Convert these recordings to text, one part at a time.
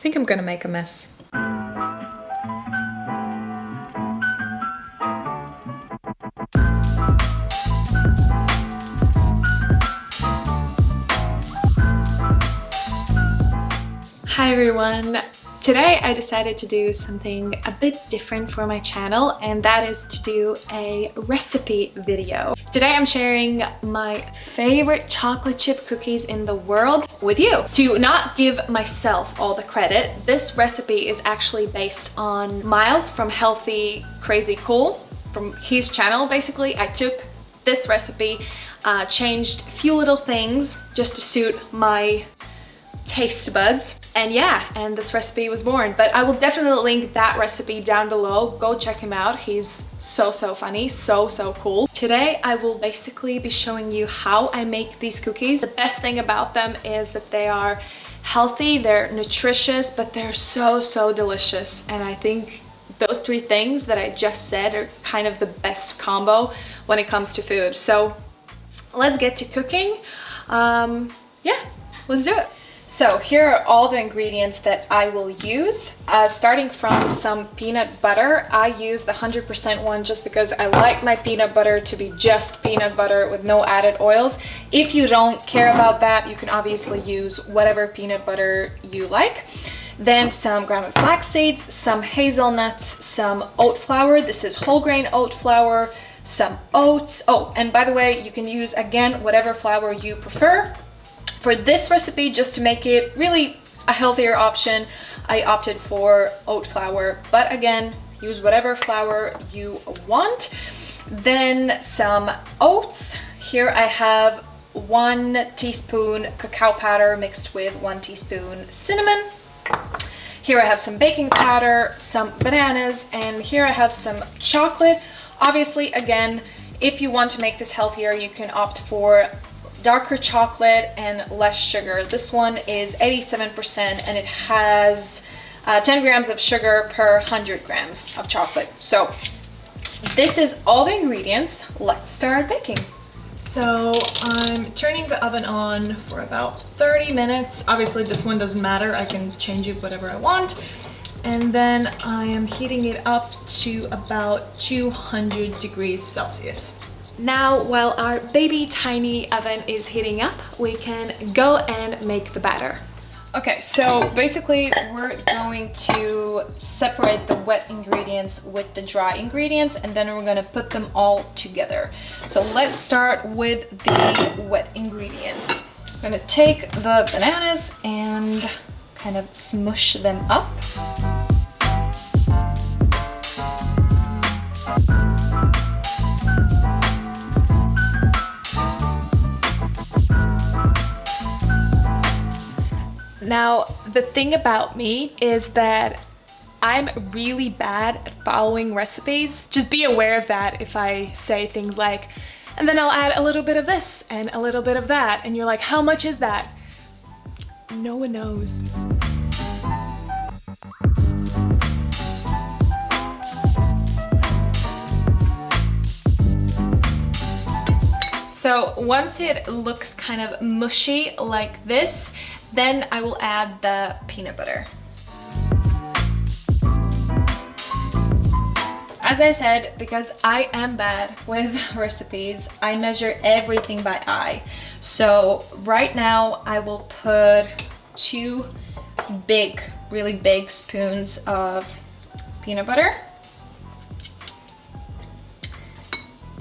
think I'm gonna make a mess. Hi everyone! Today I decided to do something a bit different for my channel, and that is to do a recipe video. Today I'm sharing my favorite chocolate chip cookies in the world with you. To not give myself all the credit, this recipe is actually based on Miles from Healthy Crazy Cool, from his channel. Basically, I took this recipe, changed a few little things just to suit my taste buds, and this recipe was born. But I will definitely link that recipe down below. Go check him out. He's so funny, so cool. Today I will basically be showing you how I make these cookies. The best thing about them is that they are healthy, they're nutritious, but they're so delicious, and I think those three things that I just said are kind of the best combo when it comes to food. So let's get to cooking. Let's do it. So here are all the ingredients that I will use. Starting from some peanut butter. I use the 100% one just because I like my peanut butter to be just peanut butter with no added oils. If you don't care about that, you can obviously use whatever peanut butter you like. Then some ground flax seeds, some hazelnuts, some oat flour. This is whole grain oat flour, some oats. Oh, and by the way, you can use, again, whatever flour you prefer. For this recipe, just to make it really a healthier option, I opted for oat flour, but again, use whatever flour you want. Then some oats. Here I have 1 teaspoon cacao powder mixed with 1 teaspoon cinnamon. Here I have some baking powder, some bananas, and here I have some chocolate. Obviously, again, if you want to make this healthier, you can opt for darker chocolate and less sugar. This one is 87% and it has 10 grams of sugar per 100 grams of chocolate. So this is all the ingredients. Let's start baking. So I'm turning the oven on for about 30 minutes. Obviously this one doesn't matter. I can change it whatever I want. And then I am heating it up to about 200 degrees Celsius. Now, while our baby tiny oven is heating up, we can go and make the batter. Okay, so basically we're going to separate the wet ingredients with the dry ingredients, and then we're gonna put them all together. So let's start with the wet ingredients. I'm gonna take the bananas and kind of smush them up. Now, the thing about me is that I'm really bad at following recipes. Just be aware of that if I say things like, and then I'll add a little bit of this and a little bit of that, and you're like, how much is that? No one knows. So once it looks kind of mushy like this, then I will add the peanut butter. As I said, because I am bad with recipes, I measure everything by eye. So right now I will put 2 big, really big spoons of peanut butter.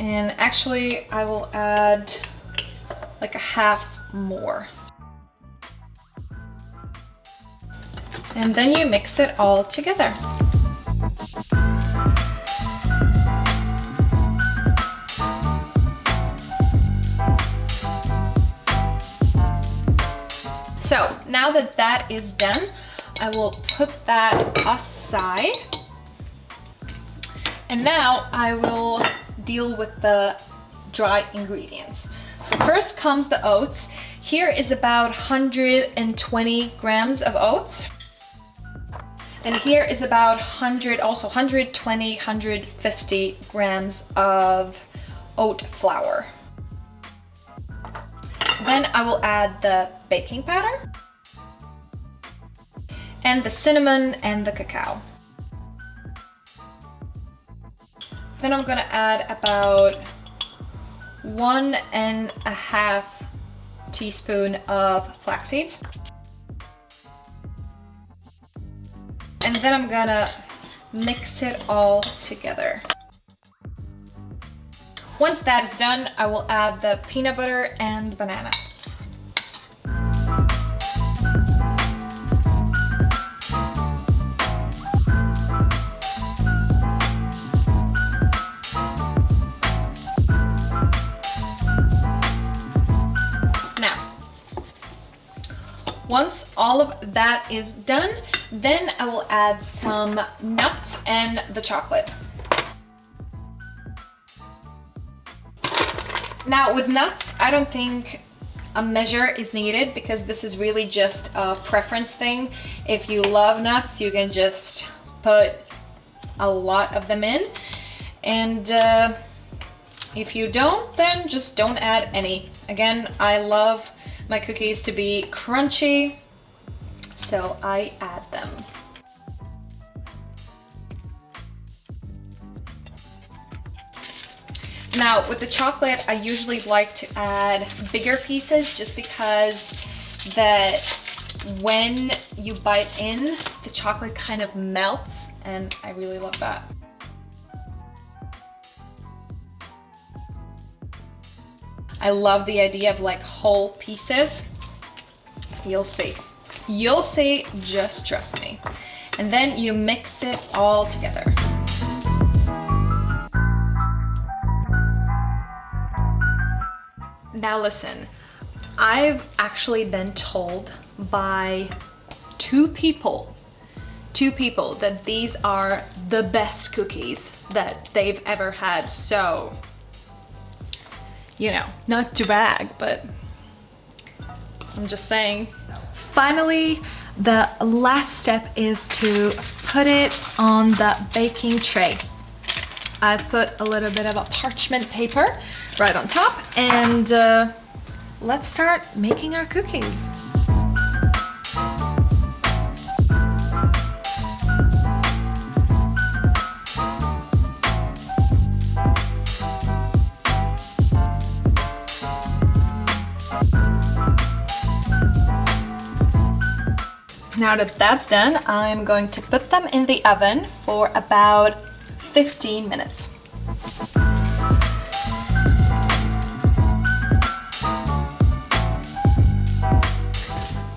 And actually I will add like a half more. And then you mix it all together. So now that that is done, I will put that aside. And now I will deal with the dry ingredients. So first comes the oats. Here is about 120 grams of oats. And here is about 120, 150 grams of oat flour. Then I will add the baking powder. and the cinnamon and the cacao. Then I'm gonna add about 1.5 teaspoon of flax seeds. And then I'm gonna mix it all together. Once that is done, I will add the peanut butter and banana. Now, once all of that is done, then I will add some nuts and the chocolate. Now with nuts, I don't think a measure is needed because this is really just a preference thing. If you love nuts, you can just put a lot of them in. And if you don't, then just don't add any. Again, I love my cookies to be crunchy, so I add them. Now with the chocolate, I usually like to add bigger pieces just because that when you bite in, the chocolate kind of melts, and I really love that. I love the idea of like whole pieces. You'll see. You'll see, just trust me. And then you mix it all together. Now listen, I've actually been told by two people that these are the best cookies that they've ever had. So, you know, not to brag, but I'm just saying. Finally, the last step is to put it on the baking tray. I've put a little bit of a parchment paper right on top, and let's start making our cookies. Now that that's done, I'm going to put them in the oven for about 15 minutes.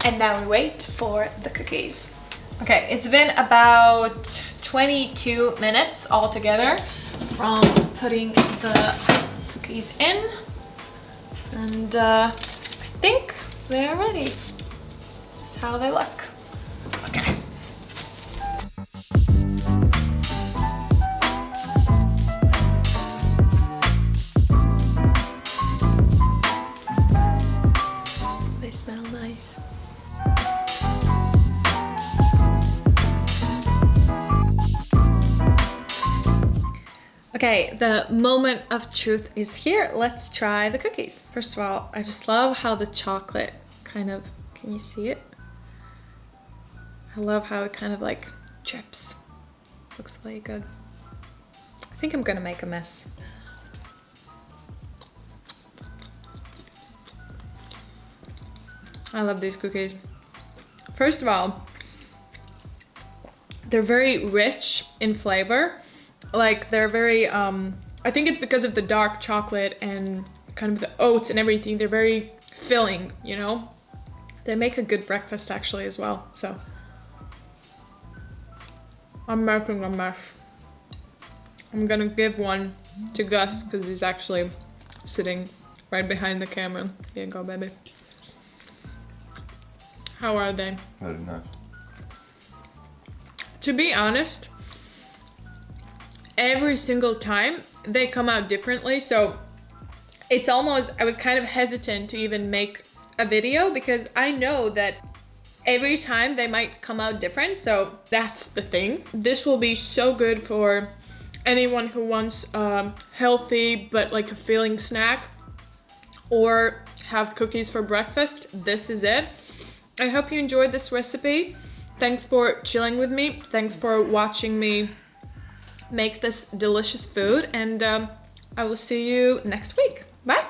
And now we wait for the cookies. Okay, it's been about 22 minutes altogether from putting the cookies in, and I think they're ready. This is how they look. Okay. They smell nice. Okay, the moment of truth is here. Let's try the cookies. First of all, I just love how the chocolate kind of, can you see it? I love how it kind of like drips. Looks really good. I think I'm gonna make a mess. I love these cookies. First of all, they're very rich in flavor. Like they're very, I think it's because of the dark chocolate and kind of the oats and everything. They're very filling, you know? They make a good breakfast actually as well, so. I'm making a mess. I'm gonna give one to Gus because he's actually sitting right behind the camera. Here you go, baby. How are they? Very nice. To be honest, every single time they come out differently, so it's almost, I was kind of hesitant to even make a video because I know that every time they might come out different, so that's the thing. This will be so good for anyone who wants healthy but like a filling snack or have cookies for breakfast. This is it. I hope you enjoyed this recipe. Thanks for chilling with me. Thanks for watching me make this delicious food, and I will see you next week. Bye.